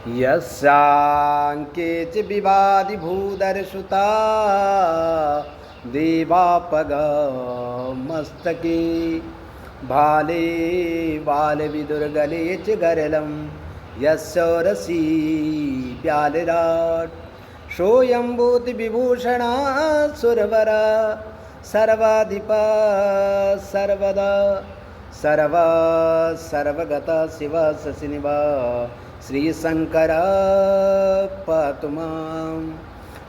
यस्यांके च विवादि भूधरसुता देवापगमस्तके भाले बालविदुर्गले च गरलं यस्योरसी व्यालिराट् सोऽयम्भूतिविभूषणा सुरवरा सर्वाधिपा सर्वदा सर्वगता शिव शशिनिवा श्रीशंकर पातु मां।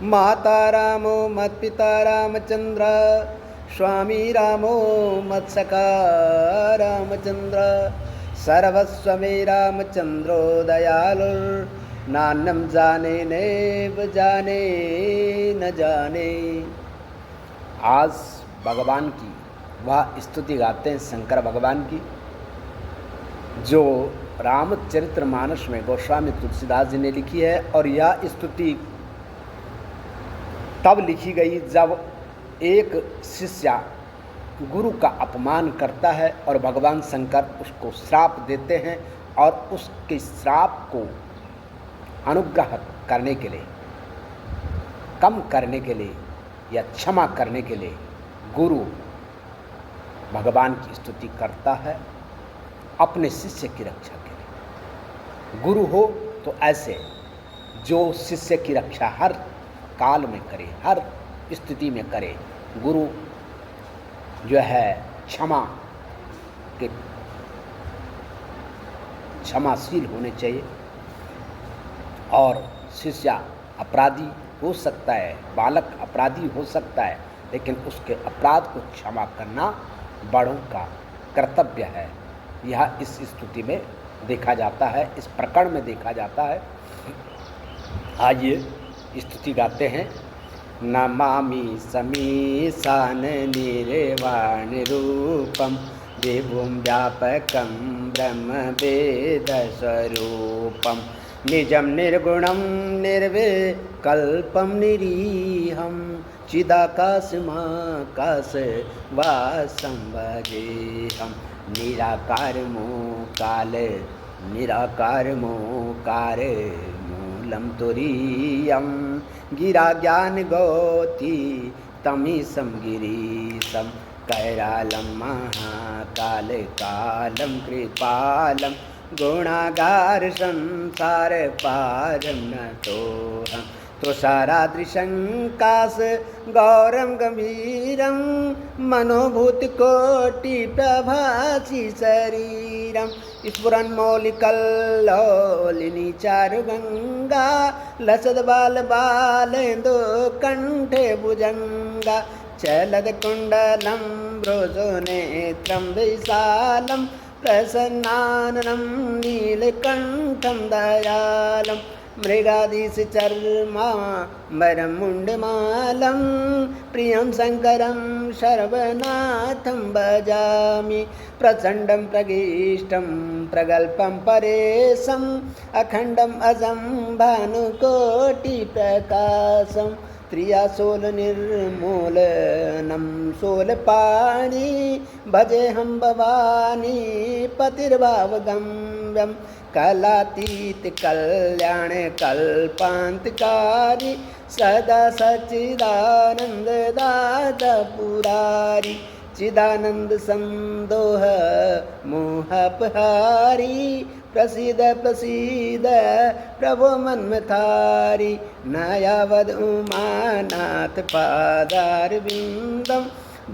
माता रामो मत्पिता रामचंद्र स्वामी रामो मत्सखा रामचंद्र सर्वस्व मे रामचंद्रो दयालुर्नान्यं जाने नैव जाने न जाने। आज भगवान की वह स्तुति गाते हैं शंकर भगवान की, जो रामचरितमानस में गोस्वामी तुलसीदास जी ने लिखी है। और यह स्तुति तब लिखी गई जब एक शिष्य गुरु का अपमान करता है और भगवान शंकर उसको श्राप देते हैं, और उसके श्राप को अनुग्रह करने के लिए, कम करने के लिए या क्षमा करने के लिए गुरु भगवान की स्तुति करता है अपने शिष्य की रक्षा के लिए। गुरु हो तो ऐसे जो शिष्य की रक्षा हर काल में करे, हर स्थिति में करे। गुरु जो है क्षमाशील होने चाहिए, और शिष्य अपराधी हो सकता है, बालक अपराधी हो सकता है, लेकिन उसके अपराध को क्षमा करना बड़ों का कर्तव्य है। यह इस स्तुति में देखा जाता है, इस प्रकरण में देखा जाता है। आइए स्तुति गाते हैं। नमामि समीशान निर्वाण रूपम विभुं व्यापकं ब्रह्मवेदस्वरूपं निजं निर्गुणं निर्विकल्पं निरीहं चिदाकाशमाकाशवासं भजेऽहं निराकारमोकार मूलं तुरीयं गिराज्ञानगौती तमीशं गिरीशं कैरालं महाकालकालं कृपालं गुणागार संसार पारं नतोऽहं तुषाराद्रिशङ्काश गौरं गम्भीरं मनोभूतिकोटिप्रभासि शरीरं स्फुरन्मौलिकल्लोलिनी चारुगङ्गा लसद्बालबालेन्दु कण्ठे भुजङ्गा चलदकुण्डलं ब्रोजनेत्रं विशालं प्रसन्नाननं नीलकण्ठं दयालं मृगाधीशचर्माम्बरं मुण्डमालं प्रियं शङ्करं सर्वनाथं भजामि प्रचण्डं प्रगिष्टं प्रगल्भं परेशम् अखण्डम् अजं भानुकोटिप्रकाशं त्रियाशूलनिर्मूलनं शूलपाणि भजेऽहं भवानी पतिर्भावगम्यं कलातीत कल्याण कल्पान्तकारी सदा सच्चिदानन्ददाता पुरारी चिदानंद संदोह मोहपहारी प्रसीद प्रसीद प्रभो मन्मथारी नयावद उमानाथ पादारविन्दं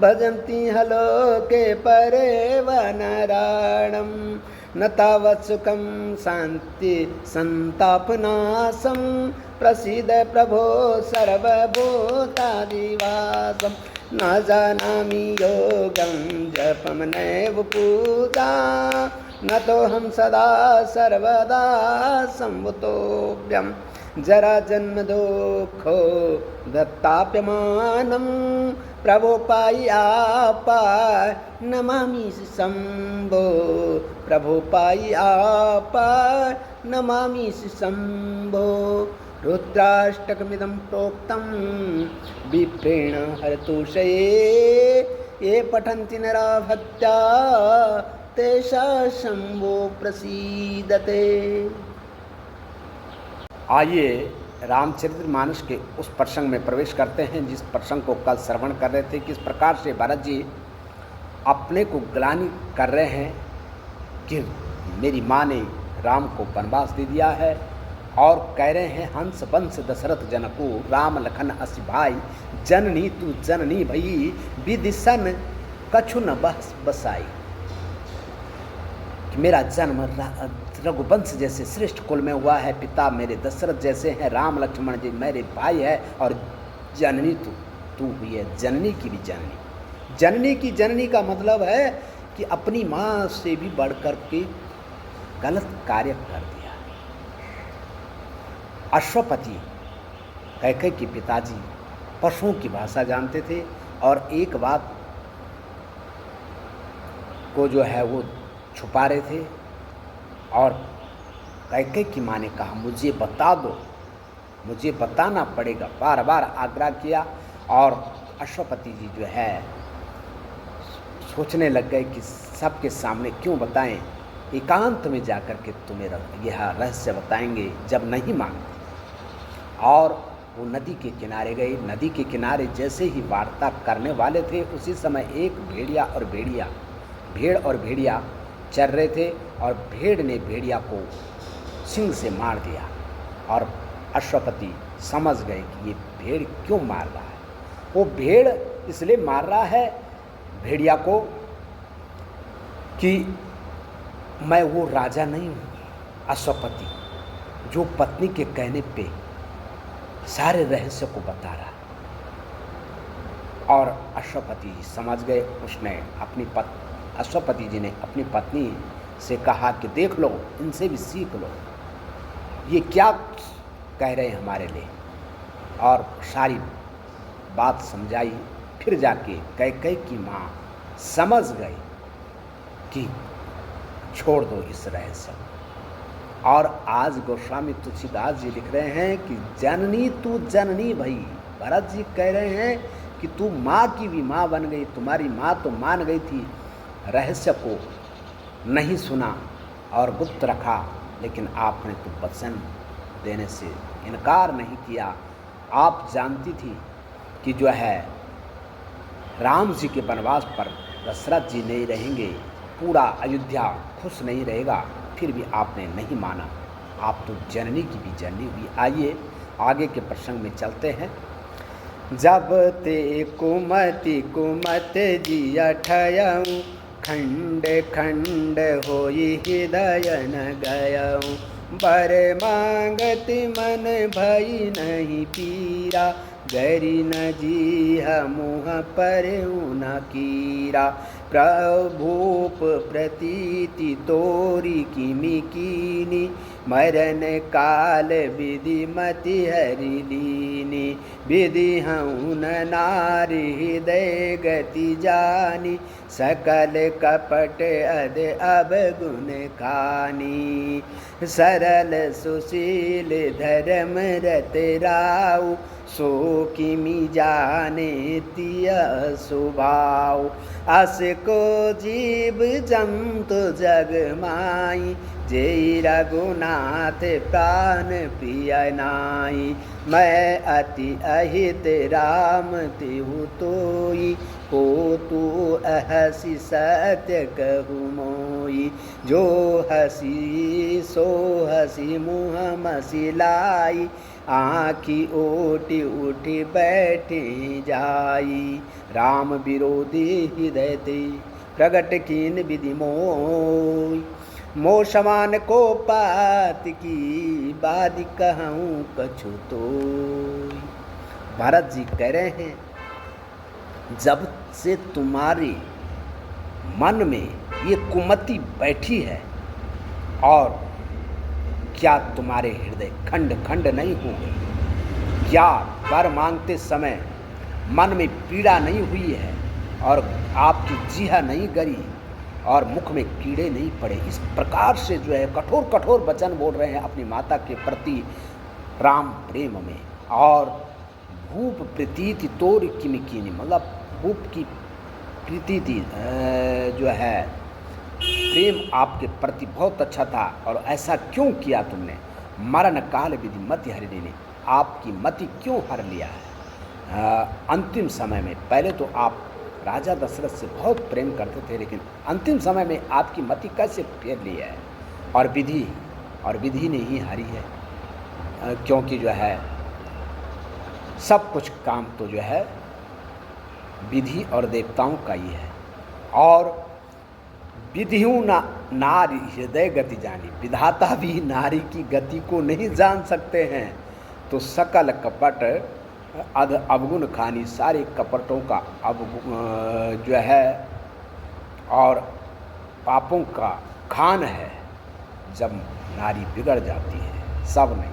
भजन्ति हलोके परे वनराणं न तावत् सुखं शान्ति संतापनाशं प्रसीद प्रभो सर्वभूतादिवासं न जानामि योगं जपं नैव पूजा न तोऽहं सदा सर्वदा संवुतोऽभ्यं जरा जन्म दुःखो दत्ताप्यमानं प्रभो पायि आपाय नमामि शम्भो प्रभो पायि आपाय नमामि शम्भो रुद्राष्टकमिदं प्रोक्तं विप्रेण हरतुषये ये पठन्ति नरा भक्त्या तेषां शम्भो प्रसीदते। आइए रामचरितमानस के उस प्रसंग में प्रवेश करते हैं जिस प्रसंग को कल श्रवण कर रहे थे। किस प्रकार से भरत जी अपने को ग्लानि कर रहे हैं कि मेरी माँ ने राम को वनवास दे दिया है, और कह रहे हैं हंस वंश दशरथ जनको राम लखन अस भाई, जननी तू जननी भई विदिशन कछु न बस बसाई। कि मेरा जन्म रघुवंश जैसे श्रेष्ठ कुल में हुआ है, पिता मेरे दशरथ जैसे हैं, राम लक्ष्मण जी मेरे भाई है, और जननी तू हुई है, जननी की भी जननी। जननी की जननी का मतलब है कि अपनी माँ से भी बढ़कर के गलत कार्य कर दिया। अश्वपति कैकेयी के पिताजी पशुओं की भाषा जानते थे, और एक बात को जो है वो छुपा रहे थे, और कैकेयी की माँ ने कहा मुझे बता दो, मुझे बताना पड़ेगा, बार बार आग्रह किया। और अश्वपति जी जो है सोचने लग गए कि सबके सामने क्यों बताएं, एकांत में जाकर के तुम्हें यह रहस्य बताएंगे जब नहीं मानते। और वो नदी के किनारे गए। नदी के किनारे जैसे ही वार्ता करने वाले थे, उसी समय एक भेड़ और भेड़िया चल रहे थे, और भेड़ ने भेड़िया को सिंग से मार दिया। और अश्वपति समझ गए कि ये भेड़ क्यों मार रहा है। वो भेड़ इसलिए मार रहा है भेड़िया को कि मैं वो राजा नहीं हूँ, अश्वपति, जो पत्नी के कहने पे सारे रहस्य को बता रहा। और अश्वपति जी समझ गए। उसने अश्वपति जी ने अपनी पत्नी से कहा कि देख लो, इनसे भी सीख लो, ये क्या कह रहे हैं हमारे लिए, और सारी बात समझाई। फिर जाके कैकेयी की माँ समझ गई कि छोड़ दो इस रहस्य। और आज गोस्वामी तुलसीदास जी लिख रहे हैं कि जननी तू जननी भई। भरत जी कह रहे हैं कि तू माँ की भी माँ बन गई, तुम्हारी माँ तो मान गई थी, रहस्य को नहीं सुना और गुप्त रखा, लेकिन आपने तो वचन देने से इनकार नहीं किया। आप जानती थी कि जो है राम जी के वनवास पर दशरथ जी नहीं रहेंगे, पूरा अयोध्या खुश नहीं रहेगा, फिर भी आपने नहीं माना। आप तो जननी की भी जननी हुई। आइए आगे के प्रसंग में चलते हैं। जब ते कुमति कुमत जिया ठयऊँ, खंड खंड होई हृदय न गयऊँ। बर मांगत मन भई नहीं पीरा, गरी न जीह मुँह पर न कीरा। प्रभूप प्रतीति तोरी किमि कीनी, मरण काल विधि मति हरि लीनी। विधि हऊँ न नारी हृदय गति जानी, सकल कपट अध अब गुण खानी। सरल सुशील धर्म रत राउ, सो किमि जाने तिय स्वभाव। अस को जीव जंतु जग माई, जय रघुनाथ प्राण प्रिय नाई। मैं अति अहित राम तिहु तोई, को तू अहसि सत्य कहु मोई। जो हसी सो हसी मुँह मसिलाई, आँखी ओटी उठी बैठी जाई। राम विरोधी हृदय ते प्रगट कीन विधि मोई। मोह समान को पात की बात कहूँ कछु तोई। भरत जी कह रहे हैं जब से तुम्हारे मन में ये कुमति बैठी है, और क्या तुम्हारे हृदय खंड खंड नहीं हो गए? क्या वर मांगते समय मन में पीड़ा नहीं हुई है, और आपकी जीहा नहीं गरी, और मुख में कीड़े नहीं पड़े? इस प्रकार से जो है कठोर कठोर वचन बोल रहे हैं अपनी माता के प्रति राम प्रेम में। और भूप प्रीति तोर किमि कीनी, मतलब भूप की प्रीति जो है प्रेम आपके प्रति बहुत अच्छा था, और ऐसा क्यों किया तुमने? मरण काल विधि मति हरिणी ने आपकी मति क्यों हर लिया है। अंतिम समय में, पहले तो आप राजा दशरथ से बहुत प्रेम करते थे, लेकिन अंतिम समय में आपकी मति कैसे फेर ली है। और विधि ने ही हरी है, क्योंकि जो है सब कुछ काम तो जो है विधि और देवताओं का ही है। और विधियों नारी हृदय गति जानी, विधाता भी नारी की गति को नहीं जान सकते हैं। तो सकल कपट अवगुण खानी, सारे कपटों का जो है और पापों का खान है जब नारी बिगड़ जाती है। सब नहीं,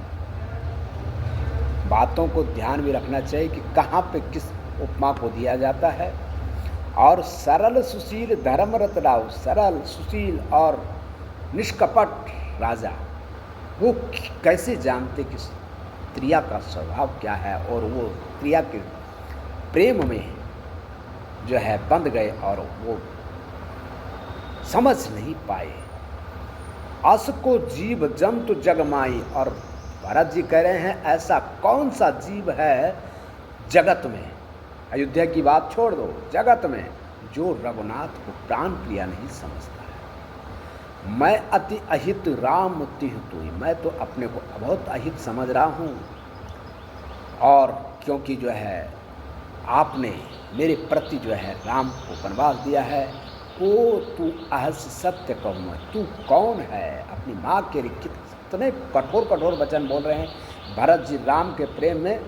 बातों को ध्यान में रखना चाहिए कि कहाँ पे किस उपमा को दिया जाता है। और सरल सुशील धर्मरत राव, सरल सुशील और निष्कपट राजा वो कैसे जानते कि स्त्रिया का स्वभाव क्या है, और वो स्त्रिया के प्रेम में जो है बंध गए और वो समझ नहीं पाए। अस को जीव जंतु जगमाई, और भरत जी कह रहे हैं ऐसा कौन सा जीव है जगत में, अयोध्या की बात छोड़ दो, जगत में जो रघुनाथ को प्राण प्रिया नहीं समझता है। मैं अति अहित राम तिह तुई, मैं तो अपने को बहुत अहित समझ रहा हूँ। और क्योंकि जो है आपने मेरे प्रति जो है राम को वनवास दिया है, ओ तू अहस सत्य कहूँ, तू कौन है। अपनी माँ के लिए कितने कठोर कठोर वचन बोल रहे हैं भरत जी राम के प्रेम में।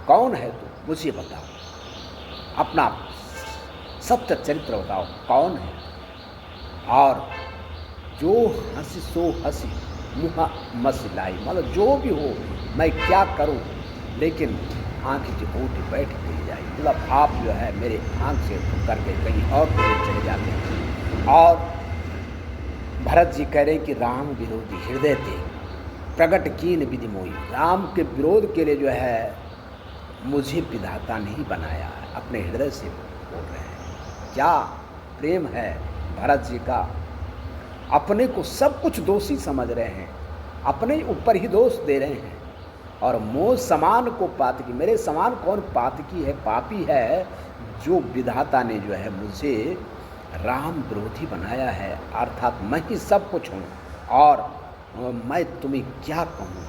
कौन है तू, मुझे बताओ, अपना सत्य चरित्र बताओ, कौन है। और जो हंसी सो हंसी मुँह मसिलाई, मतलब जो भी हो मैं क्या करूं, लेकिन आँख की ओटी बैठ गई जाए, मतलब आप जो है मेरे आँख से उठ करके कहीं और चले जाते हैं। और भरत जी कह रहे कि राम विरोधी हृदय थे प्रकट कीन विधि मोही, राम के विरोध के लिए जो है मुझे विधाता नहीं बनाया है, अपने हृदय से बोल रहे हैं। क्या प्रेम है भरत जी का, अपने को सब कुछ दोषी समझ रहे हैं, अपने ऊपर ही दोष दे रहे हैं। और मोह समान को पातकी, मेरे समान कौन पातकी है, पापी है, जो विधाता ने जो है मुझे राम विरोधी बनाया है, अर्थात मैं ही सब कुछ हूँ। और मैं तुम्हें क्या कहूँ,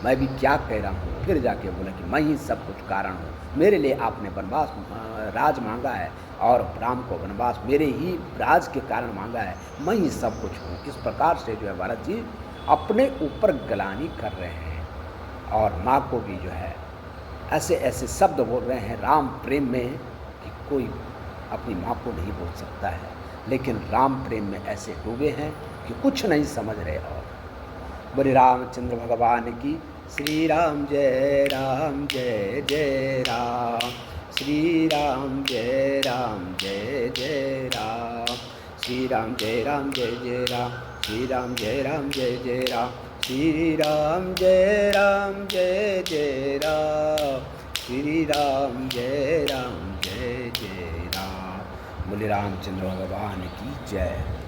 मैं भी क्या कह रहा हूँ। फिर जाके बोला कि मैं ही सब कुछ कारण हूँ, मेरे लिए आपने वनवास राज मांगा है, और राम को वनवास मेरे ही राज के कारण मांगा है, मैं ही सब कुछ हूँ। इस प्रकार से जो है भरत जी अपने ऊपर गलानी कर रहे हैं, और माँ को भी जो है ऐसे ऐसे शब्द बोल रहे हैं राम प्रेम में कि कोई अपनी माँ को नहीं बोल सकता है। लेकिन राम प्रेम में ऐसे डूबे हैं कि कुछ नहीं समझ रहे। और बोले रामचंद्र भगवान की श्री राम जय जय राम, श्री राम जय जय राम, श्री राम जय जय राम, श्री राम जय जय राम, श्री राम जय जय राम, श्री राम जय जय राम। बोले रामचंद्र भगवान की जय।